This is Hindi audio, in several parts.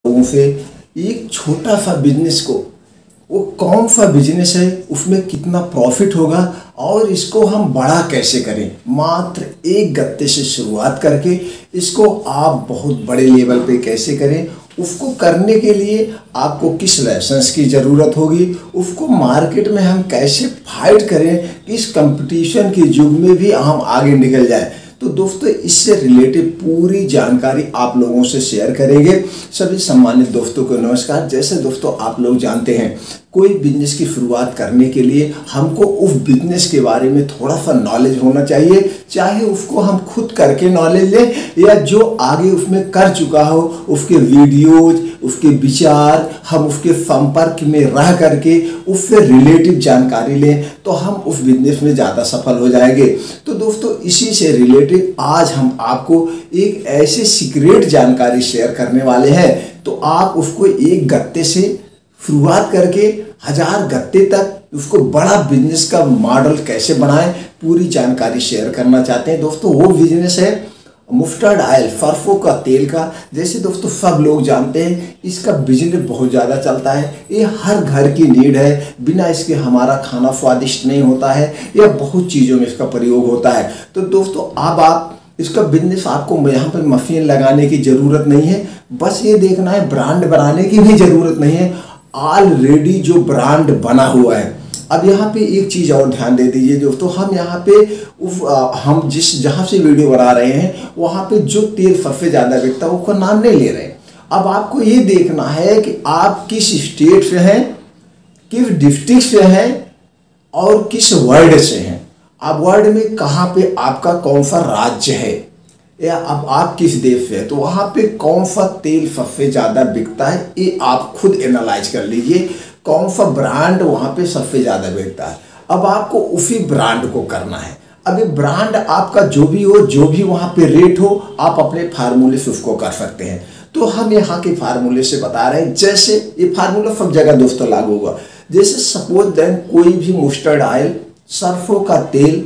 लोगों से एक छोटा सा बिजनेस को, वो कौन सा बिजनेस है, उसमें कितना प्रॉफिट होगा और इसको हम बड़ा कैसे करें। मात्र एक गत्ते से शुरुआत करके इसको आप बहुत बड़े लेवल पे कैसे करें, उसको करने के लिए आपको किस लाइसेंस की ज़रूरत होगी, उसको मार्केट में हम कैसे फाइट करें, इस कंपटीशन के युग में भी हम आगे निकल जाएं। तो दोस्तों इससे रिलेटेड पूरी जानकारी आप लोगों से शेयर करेंगे। सभी सम्मानित दोस्तों को नमस्कार। जैसे दोस्तों आप लोग जानते हैं, कोई बिजनेस की शुरुआत करने के लिए हमको उस बिजनेस के बारे में थोड़ा सा नॉलेज होना चाहिए, चाहे उसको हम खुद करके नॉलेज लें या जो आगे उसमें कर चुका हो उसके वीडियोज, उसके विचार, हम उसके संपर्क में रह करके उससे रिलेटिव जानकारी लें तो हम उस बिजनेस में ज़्यादा सफल हो जाएंगे। तो दोस्तों इसी से रिलेटेड आज हम आपको एक ऐसे सीक्रेट जानकारी शेयर करने वाले हैं, तो आप उसको एक गत्ते से शुरुआत करके 1000 गत्ते तक उसको बड़ा बिजनेस का मॉडल कैसे बनाएं, पूरी जानकारी शेयर करना चाहते हैं। दोस्तों वो बिजनेस है मस्टर्ड ऑयल, सरसों का तेल का। जैसे दोस्तों सब लोग जानते हैं इसका बिजनेस बहुत ज़्यादा चलता है, ये हर घर की नीड है, बिना इसके हमारा खाना स्वादिष्ट नहीं होता है, या बहुत चीज़ों में इसका प्रयोग होता है। तो दोस्तों अब आप इसका बिजनेस, आपको यहाँ पर मशीन लगाने की ज़रूरत नहीं है, बस ये देखना है, ब्रांड बनाने की भी ज़रूरत नहीं है, ऑलरेडी जो ब्रांड बना हुआ है। अब यहाँ पे एक चीज़ और ध्यान दे दीजिए दोस्तों, हम यहाँ पे हम जहाँ से वीडियो बना रहे हैं वहाँ पे जो तेल सबसे ज़्यादा बिकता है उसका नाम नहीं ले रहे हैं। अब आपको ये देखना है कि आप किस स्टेट से हैं, किस डिस्ट्रिक्ट से हैं और किस वर्ड से हैं। अब वर्ड में कहाँ पे आपका कौन सा राज्य है, या अब आप किस देश से हैं, तो वहाँ पे कौन सा तेल सबसे ज़्यादा बिकता है, ये आप खुद एनालाइज कर लीजिए। कौन सा ब्रांड वहाँ पे सबसे ज़्यादा बिकता है, अब आपको उसी ब्रांड को करना है। अब ये ब्रांड आपका जो भी हो, जो भी वहाँ पे रेट हो, आप अपने फार्मूले से उसको कर सकते हैं। तो हम यहाँ के फार्मूले से बता रहे हैं, जैसे ये फार्मूला सब जगह दोस्तों लागू होगा। जैसे सपोज देन कोई भी मस्टर्ड ऑयल, सरसों का तेल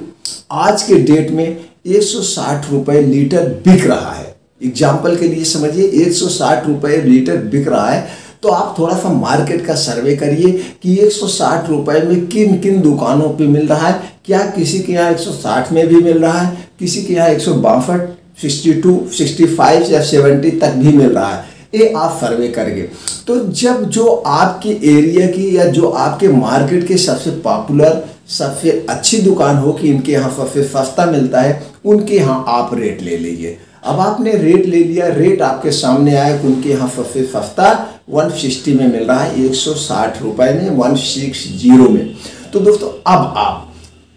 आज के डेट में 160 रुपये लीटर बिक रहा है। एग्जाम्पल के लिए समझिए 160 रुपये लीटर बिक रहा है। तो आप थोड़ा सा मार्केट का सर्वे करिए कि 160 रुपये में किन किन दुकानों पे मिल रहा है। क्या किसी के यहाँ 160 में भी मिल रहा है, किसी के यहाँ 162, 62, 65 या 70 तक भी मिल रहा है, ये आप सर्वे करेंगे। तो जब जो आपके एरिया की या जो आपके मार्केट के सबसे पॉपुलर, सबसे अच्छी दुकान हो कि इनके यहाँ सबसे सस्ता मिलता है, उनके यहाँ आप रेट ले लीजिए। अब आपने रेट ले लिया, रेट आपके सामने आया कि उनके यहाँ सबसे सस्ता 160 में मिल रहा है, 160 रुपये में, 160 में। तो दोस्तों अब आप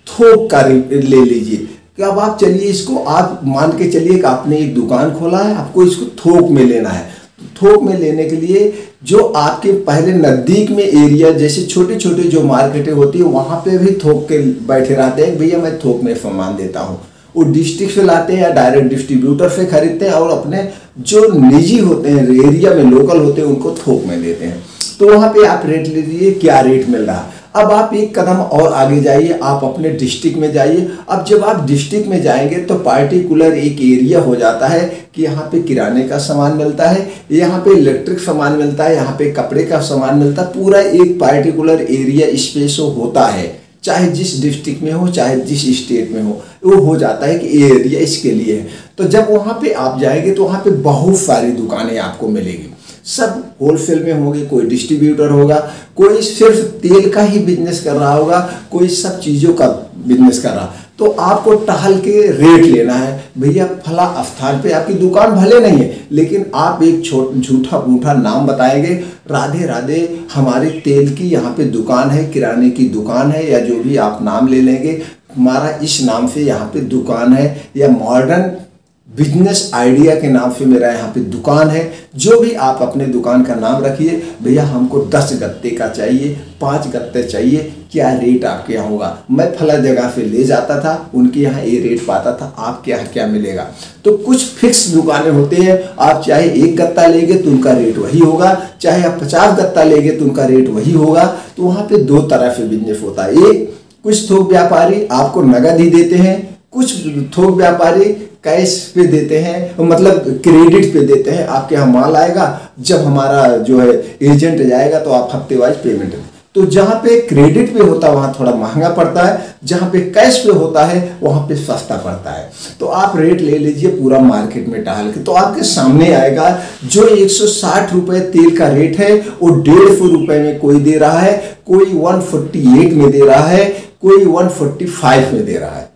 थोक का ले लीजिए कि अब आप चलिए इसको, आप मान के चलिए कि आपने एक दुकान खोला है, आपको इसको थोक में लेना है। थोक में लेने के लिए जो आपके पहले नज़दीक में एरिया, जैसे छोटे छोटे जो मार्केटें होती है वहाँ पे भी थोक के बैठे रहते हैं, भैया मैं थोक में सामान देता हूँ। वो डिस्ट्रिक्ट से लाते हैं या डायरेक्ट डिस्ट्रीब्यूटर से खरीदते हैं और अपने जो निजी होते हैं, एरिया में लोकल होते हैं, उनको थोक में देते हैं। तो वहाँ पे आप रेट ले लीजिए क्या रेट मिल रहा है। अब आप एक कदम और आगे जाइए, आप अपने डिस्ट्रिक्ट में जाइए। अब जब आप डिस्ट्रिक्ट में जाएंगे तो पार्टिकुलर एक एरिया हो जाता है कि यहाँ पे किराने का सामान मिलता है, यहाँ पे इलेक्ट्रिक सामान मिलता है, यहाँ पे कपड़े का सामान मिलता है। पूरा एक पार्टिकुलर एरिया स्पेस होता है, चाहे जिस डिस्ट्रिक्ट में हो, चाहे जिस स्टेट में हो, वो हो जाता है कि ये एरिया इसके लिए है। तो जब वहाँ पे आप जाएंगे तो वहाँ पे बहुत सारी दुकानें आपको मिलेगी, सब होलसेल में होंगे, कोई डिस्ट्रीब्यूटर होगा, कोई सिर्फ तेल का ही बिजनेस कर रहा होगा, कोई सब चीज़ों का बिजनेस कर रहा। तो आपको टहल के रेट लेना है, भैया फला स्थान पे आपकी दुकान भले नहीं है, लेकिन आप एक झूठा मूठा नाम बताएंगे, राधे राधे हमारे तेल की यहाँ पे दुकान है, किराने की दुकान है, या जो भी आप नाम ले लेंगे, हमारा इस नाम से यहाँ पे दुकान है, या मॉडर्न बिजनेस आइडिया के नाम से मेरा यहाँ पे दुकान है। जो भी आप अपने दुकान का नाम रखिए, भैया हमको 10 गत्ते का चाहिए, 5 गत्ते चाहिए, क्या रेट आपके यहाँ होगा। मैं फला जगह से ले जाता था, उनके यहाँ ये रेट पाता था, आपके यहाँ क्या मिलेगा। तो कुछ फिक्स दुकानें होती हैं, आप चाहे 1 गत्ता लेंगे तो उनका रेट वही होगा, चाहे आप 50 गत्ता लेंगे तो उनका रेट वही होगा। तो वहाँ पे 2 तरह से बिजनेस होता है। एक, कुछ थोक व्यापारी आपको नगद ही देते हैं, कुछ थोक व्यापारी कैश पे देते हैं, मतलब क्रेडिट पे देते हैं। आपके यहाँ माल आएगा, जब हमारा जो है एजेंट जाएगा तो आप हफ्ते वाइज पेमेंट दें। तो जहाँ पे क्रेडिट पे होता है वहाँ थोड़ा महंगा पड़ता है, जहाँ पे कैश पे होता है वहाँ पे सस्ता पड़ता है। तो आप रेट ले लीजिए पूरा मार्केट में टहल के, तो आपके सामने आएगा जो 160 रुपये तेल का रेट है वो 150 रुपये में कोई दे रहा है, कोई 148 में दे रहा है, कोई 145 में दे रहा है।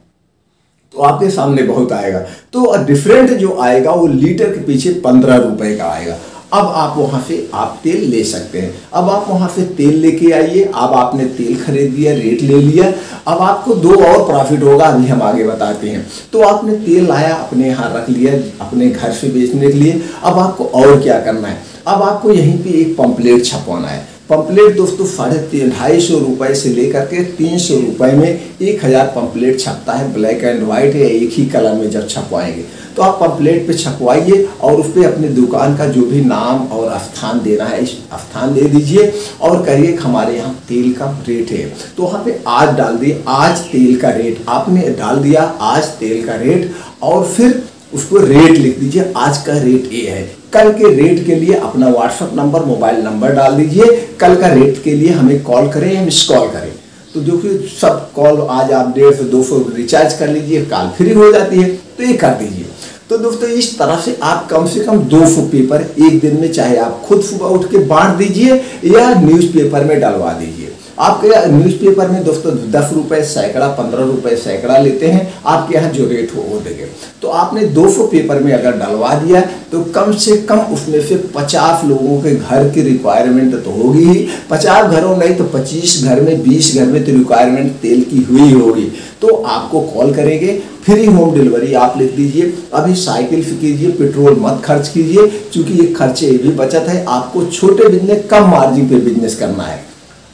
तो आपके सामने बहुत आएगा। तो डिफरेंट जो आएगा वो लीटर के पीछे 15 रुपए का आएगा। अब आप वहां से आप तेल ले सकते हैं। अब आप वहां से तेल लेके आइए। अब आपने तेल खरीद लिया, रेट ले लिया, अब आपको दो और प्रॉफिट होगा, अभी हम आगे बताते हैं। तो आपने तेल लाया, अपने यहाँ रख लिया अपने घर से बेचने के लिए। अब आपको और क्या करना है, अब आपको यहीं पे एक पंपलेट छपवाना है। पंपलेट दोस्तों 250 रुपये से लेकर के 300 रुपये में 1000 पंपलेट छपता है। ब्लैक एंड व्हाइट है, एक ही कलर में जब छपवाएंगे तो आप पंपलेट पे छपवाइए और उस पर अपनी दुकान का जो भी नाम और स्थान देना है इस स्थान दे दीजिए और कहिए हमारे यहाँ तेल का रेट है। तो वहाँ पे आज डाल दिए, आज तेल का रेट आपने डाल दिया, आज तेल का रेट, और फिर उसको रेट लिख दीजिए, आज का रेट ये है। कल के रेट के लिए अपना व्हाट्सएप नंबर, मोबाइल नंबर डाल दीजिए। कल का रेट के लिए हमें कॉल करें या मिस कॉल करें। तो जो कि सब कॉल आज आप 150-200 रिचार्ज कर लीजिए, कॉल फ्री हो जाती है, तो ये कर दीजिए। तो दोस्तों इस तरह से आप कम से कम 200 पेपर एक दिन में, चाहे आप खुद सुबह उठ के बांट दीजिए या न्यूज़पेपर में डलवा दीजिए। आपके न्यूज़पेपर में दोस्तों 10 रुपये सैकड़ा, 15 रुपये सैकड़ा लेते हैं, आपके यहाँ जो रेट हो वो देंगे। तो आपने 200 पेपर में अगर डलवा दिया तो कम से कम उसमें से 50 लोगों के घर की रिक्वायरमेंट तो होगी ही। 50 घरों नहीं तो 25 घर में, 20 घर में तो रिक्वायरमेंट तेल की हुई होगी। तो आपको कॉल करेंगे, फ्री होम डिलीवरी आप लिख दीजिए। अभी साइकिल से कीजिए, पेट्रोल मत खर्च कीजिए, क्योंकि ये खर्चे ये भी बचत है। आपको छोटे बिजनेस, कम मार्जिन पे बिजनेस करना है।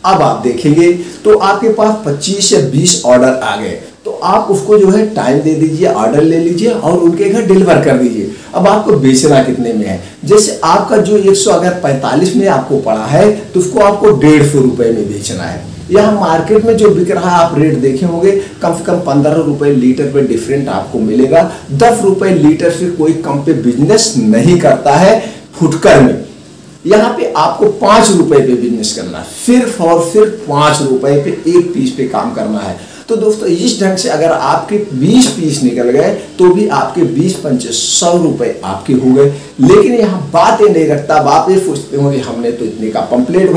अब आप देखेंगे तो आपके पास 25 या 20 ऑर्डर आ गए, तो आप उसको जो है टाइम दे दीजिए, ऑर्डर ले लीजिए और उनके घर डिलीवर कर दीजिए। अब आपको बेचना कितने में है, जैसे आपका जो 145 में आपको पड़ा है तो उसको आपको 150 रुपये में बेचना है। यहाँ मार्केट में जो बिक रहा है आप रेट देखे होंगे, कम से कम 15 रुपये लीटर पे डिफरेंट आपको मिलेगा। 10 रुपये लीटर से कोई कम पे बिजनेस नहीं करता है फुटकर में। यहाँ पे आपको 5 रुपए पे बिजनेस करना है, सिर्फ और सिर्फ 5 रुपए पे एक पीस पे काम करना है। तो दोस्तों इस ढंग से अगर आपके 20 पीस निकल गए तो भी आपके 20-25 100 रुपए आपके हो गए। लेकिन यहाँ बात ये नहीं रखता, आप ये सोचते हो कि हमने तो इतने का पंपलेट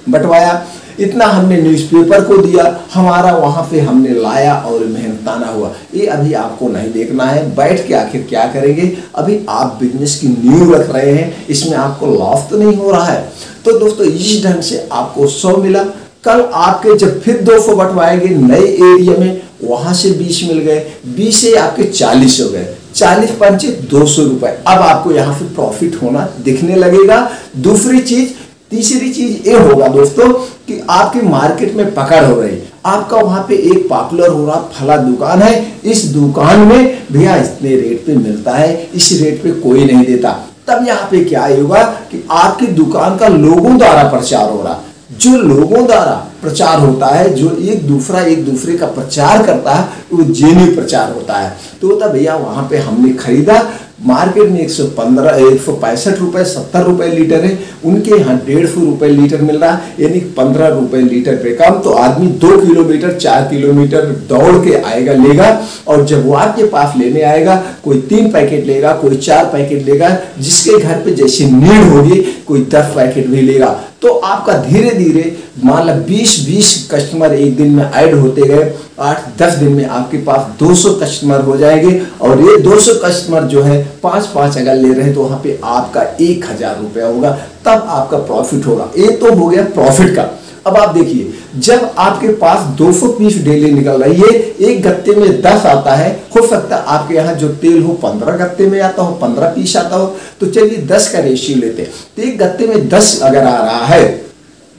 बंटवाया, इतना हमने न्यूज़पेपर को दिया, हमारा वहाँ पे हमने लाया और मेहनताना हुआ। ये अभी आपको नहीं देखना है। बैठ के आखिर क्या करेंगे, अभी आप बिजनेस की नींव रख रहे हैं, इसमें आपको लॉस तो नहीं हो रहा है। तो दोस्तों इस ढंग से आपको 100 मिला। कल आपके जब फिर 200 बंटवाएंगे नए एरिया में, वहाँ से 20 मिल गए, 20 से आपके 40 हो गए, 40 पंचे 200 रुपये। अब आपको यहाँ से प्रॉफिट होना दिखने लगेगा। दूसरी चीज, तीसरी चीज ये होगा दोस्तों कि आपके मार्केट में पकड़ हो रही, आपका वहां पे एक पॉपुलर हो रहा फला दुकान है, इस दुकान में भैया इतने रेट पे मिलता है, इस रेट पे कोई नहीं देता। तब यहाँ पे क्या होगा कि आपकी दुकान का लोगों द्वारा प्रचार हो रहा। जो लोगों द्वारा प्रचार होता है, जो एक दूसरे का प्रचार करता है, वो जेन्युइन प्रचार होता है। तो होता भैया वहां पे हमने खरीदा, मार्केट में 165 रुपये 70 रुपये लीटर है, उनके यहाँ 150 रुपये लीटर मिल रहा है, यानी 15 रुपये लीटर पे कम। तो आदमी 2 किलोमीटर 4 किलोमीटर दौड़ के आएगा, लेगा, और जब वो आपके पास लेने आएगा, कोई 3 पैकेट लेगा, कोई 4 पैकेट लेगा, जिसके घर पे जैसी नीड होगी कोई 10 पैकेट भी लेगा। तो आपका धीरे धीरे मान लो 20-20 कस्टमर एक दिन में ऐड होते गए, 8-10 दिन में आपके पास 200 कस्टमर हो जाएंगे। और ये 200 कस्टमर जो है 5-5 अगर ले रहे हैं तो वहाँ पे आपका 1000 रुपया होगा, तब आपका प्रॉफिट होगा। ये तो हो गया प्रॉफिट का। अब आप देखिए, जब आपके पास 200 पीस डेली निकल रही है, एक गत्ते में 10 आता है, हो सकता है आपके यहाँ जो तेल हो 15 गत्ते में आता हो, 15 पीस आता हो, तो चलिए 10 का रेशियो लेते हैं। तो एक गत्ते में 10 अगर आ रहा है,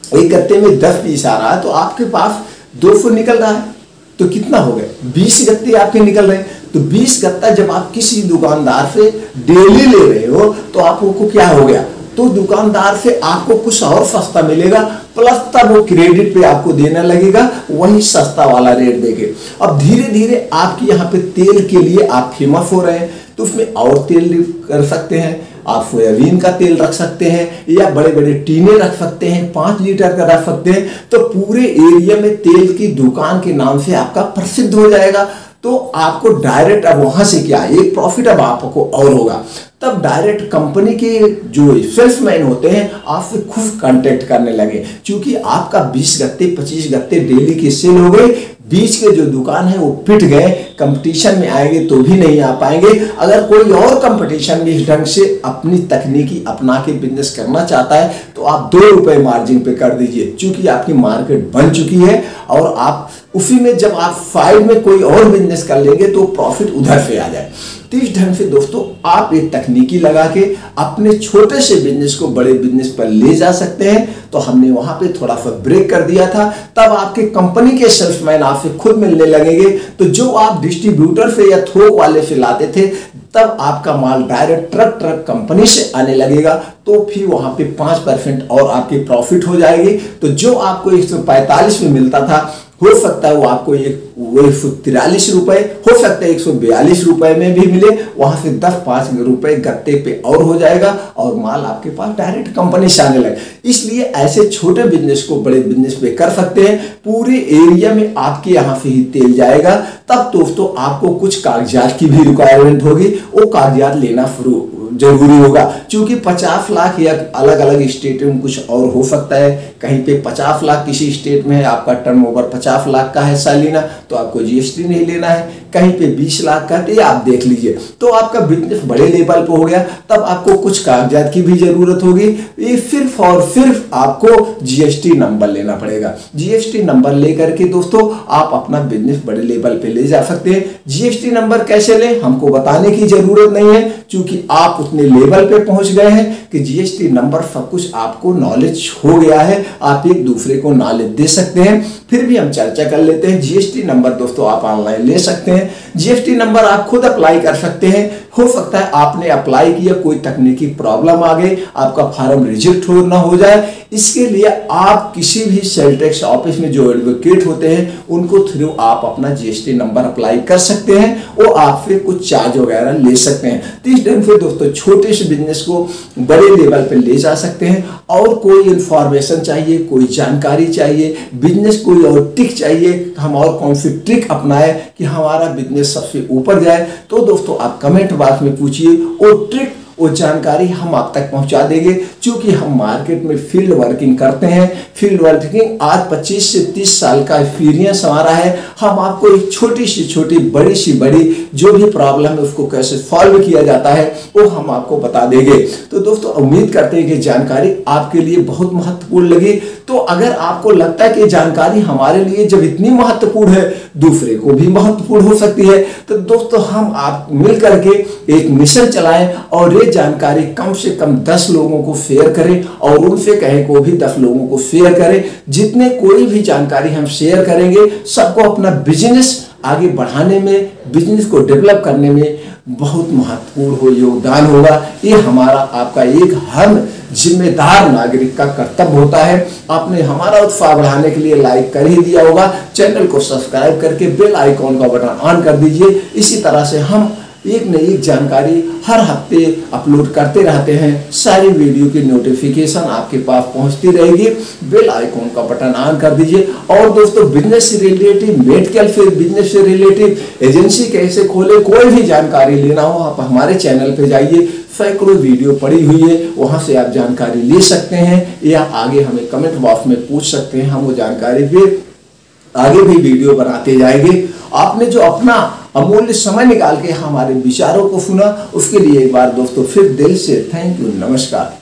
एक गत्ते में 10 पीस आ रहा है, तो आपके पास 200 निकल रहा है, तो कितना हो गए, 20 गत्ते आपके निकल रहे हैं। तो 20 गत्ता जब आप किसी दुकानदार से डेली ले रहे हो तो आपको क्या हो गया, तो दुकानदार से आपको कुछ और सस्ता मिलेगा, प्लस तब वो क्रेडिट पे आपको देना लगेगा वही सस्ता वाला रेट देके। अब धीरे धीरे आपके यहाँ पे तेल के लिए आप फेमस हो रहे हैं, तो उसमें और तेल कर सकते हैं, आप सोयाबीन का तेल रख सकते हैं या बड़े बड़े टीने रख सकते हैं, 5 लीटर का रख सकते हैं, तो पूरे एरिया में तेल की दुकान के नाम से आपका प्रसिद्ध हो जाएगा। तो आपको डायरेक्ट अब वहां से क्या एक प्रॉफिट अब आपको और होगा, तब डायरेक्ट कंपनी के जो सेल्समैन होते हैं आपसे खुद कांटेक्ट करने लगे, क्योंकि आपका 20 गत्ते 25 गत्ते डेली की सेल हो गई, बीच के जो दुकान है वो पिट गए, कंपटीशन में आएंगे तो भी नहीं आ पाएंगे। अगर कोई और कंपटीशन में इस ढंग से अपनी तकनीकी अपना के बिजनेस करना चाहता है तो आप 2 रुपए मार्जिन पे कर दीजिए, क्योंकि आपकी मार्केट बन चुकी है और आप उसी में जब आप साइड में कोई और बिजनेस कर लेंगे तो प्रॉफिट उधर से आ जाए। तो इस ढंग से दोस्तों आप एक तकनीकी लगा के अपने छोटे से बिजनेस को बड़े बिजनेस पर ले जा सकते हैं। तो हमने वहां पे थोड़ा सा ब्रेक कर दिया था, तब आपके कंपनी के सेल्समैन आपसे खुद मिलने लगेंगे। तो जो आप डिस्ट्रीब्यूटर से या थोक वाले से लाते थे, तब आपका माल डायरेक्ट ट्रक कंपनी से आने लगेगा, तो फिर वहां पे 5% और आपकी प्रॉफिट हो जाएगी। तो जो आपको 145 में मिलता था, हो सकता है वो आपको 143 रुपए, हो सकता है 142 रुपए में भी मिले, वहां से 10-5 रुपए गत्ते पे और हो जाएगा और माल आपके पास डायरेक्ट कंपनी से आने लगे। इसलिए ऐसे छोटे बिजनेस को बड़े बिजनेस पे कर सकते हैं, पूरे एरिया में आपके यहाँ से ही तेल जाएगा। तब दोस्तों आपको कुछ कागजात की भी रिक्वायरमेंट होगी, वो कागजात लेना जरूरी होगा, क्योंकि 50 लाख या अलग अलग स्टेट में कुछ और हो सकता है। कहीं पे 50 लाख किसी स्टेट में है, आपका टर्नओवर 50 लाख का है सालाना, तो आपको जीएसटी नहीं लेना है। कहीं पे 20 लाख का, तो आप देख लीजिए। तो आपका बिजनेस बड़े लेवल पे हो गया, तब आपको कुछ कागजात की भी जरूरत होगी। ये सिर्फ और सिर्फ आपको जीएसटी नंबर लेना पड़ेगा। जीएसटी नंबर लेकर के दोस्तों आप अपना बिजनेस बड़े लेवल पे ले जा सकते हैं। जीएसटी नंबर कैसे लें हमको बताने की जरूरत नहीं है, क्योंकि आप उतने लेवल पे पहुंच गए हैं कि जीएसटी नंबर सब कुछ आपको नॉलेज हो गया है, आप एक दूसरे को नॉलेज दे सकते हैं। फिर भी हम चर्चा कर लेते हैं। जीएसटी नंबर दोस्तों आप ऑनलाइन ले सकते हैं, जीएसटी नंबर आप खुद अप्लाई कर सकते हैं। हो सकता है आपने अप्लाई किया, कोई तकनीकी प्रॉब्लम आ गई, आपका फॉर्म रिजेक्ट हो ना हो जाए, इसके लिए आप किसी भी सेल टैक्स ऑफिस में जो एडवोकेट होते हैं उनको थ्रू आप अपना जीएसटी नंबर अप्लाई कर सकते हैं, वो आपसे कुछ चार्ज वगैरह ले सकते हैं। तो इस ढंग से दोस्तों छोटे से बिजनेस को बड़े लेवल पे ले जा सकते हैं। और कोई इंफॉर्मेशन चाहिए, कोई जानकारी चाहिए, बिजनेस कोई और ट्रिक चाहिए, हम और कौन सी ट्रिक अपनाए कि हमारा बिजनेस सबसे ऊपर जाए, तो दोस्तों आप कमेंट बॉक्स में पूछिए, वो ट्रिक वो जानकारी हम आप तक पहुंचा देंगे। क्योंकि हम मार्केट में फील्ड वर्किंग करते हैं, फील्ड वर्किंग आज 25 से 30 साल का एक्सपीरियंस हमारा है। हम आपको एक छोटी सी छोटी बड़ी सी बड़ी जो भी प्रॉब्लम है उसको कैसे सॉल्व किया जाता है वो हम आपको बता देंगे। तो दोस्तों उम्मीद करते हैं कि जानकारी आपके लिए बहुत महत्वपूर्ण लगी। तो अगर आपको लगता है कि जानकारी हमारे लिए जब इतनी महत्वपूर्ण है दूसरे को भी महत्वपूर्ण हो सकती है, तो दोस्तों हम आप मिल करके एक मिशन चलाएं और ये जानकारी कम से कम 10 लोगों को शेयर करें और उनसे कहें को भी 10 लोगों को शेयर करें। जितने कोई भी जानकारी हम शेयर करेंगे सबको अपना बिजनेस आगे बढ़ाने में, बिजनेस को डेवलप करने में बहुत महत्वपूर्ण योगदान होगा। ये हमारा आपका एक हर जिम्मेदार नागरिक का कर्तव्य होता है। आपने हमारा उत्साह बढ़ाने के लिए लाइक कर ही दिया होगा, चैनल को सब्सक्राइब करके बेल आइकॉन का बटन ऑन कर दीजिए। इसी तरह से हम एक न एक जानकारी हर हफ्ते अपलोड करते रहते हैं। सारी वीडियो की नोटिफिकेशन आपके पास पहुंचती रहेगी, बेल आइकॉन का बटन ऑन कर दीजिए। और दोस्तों बिजनेस से रिलेटिव, मेडिकल से बिजनेस से रिलेटिव, एजेंसी कैसे खोले, कोई भी जानकारी लेना हो आप हमारे चैनल पे जाइए, सैकड़ों वीडियो पड़ी हुई है, वहां से आप जानकारी ले सकते हैं या आगे हमें कमेंट बॉक्स में पूछ सकते हैं, हम वो जानकारी भी आगे भी वीडियो बनाते जाएंगे। आपने जो अपना अमूल्य समय निकाल के हमारे विचारों को सुना उसके लिए एक बार दोस्तों फिर दिल से थैंक यू, नमस्कार।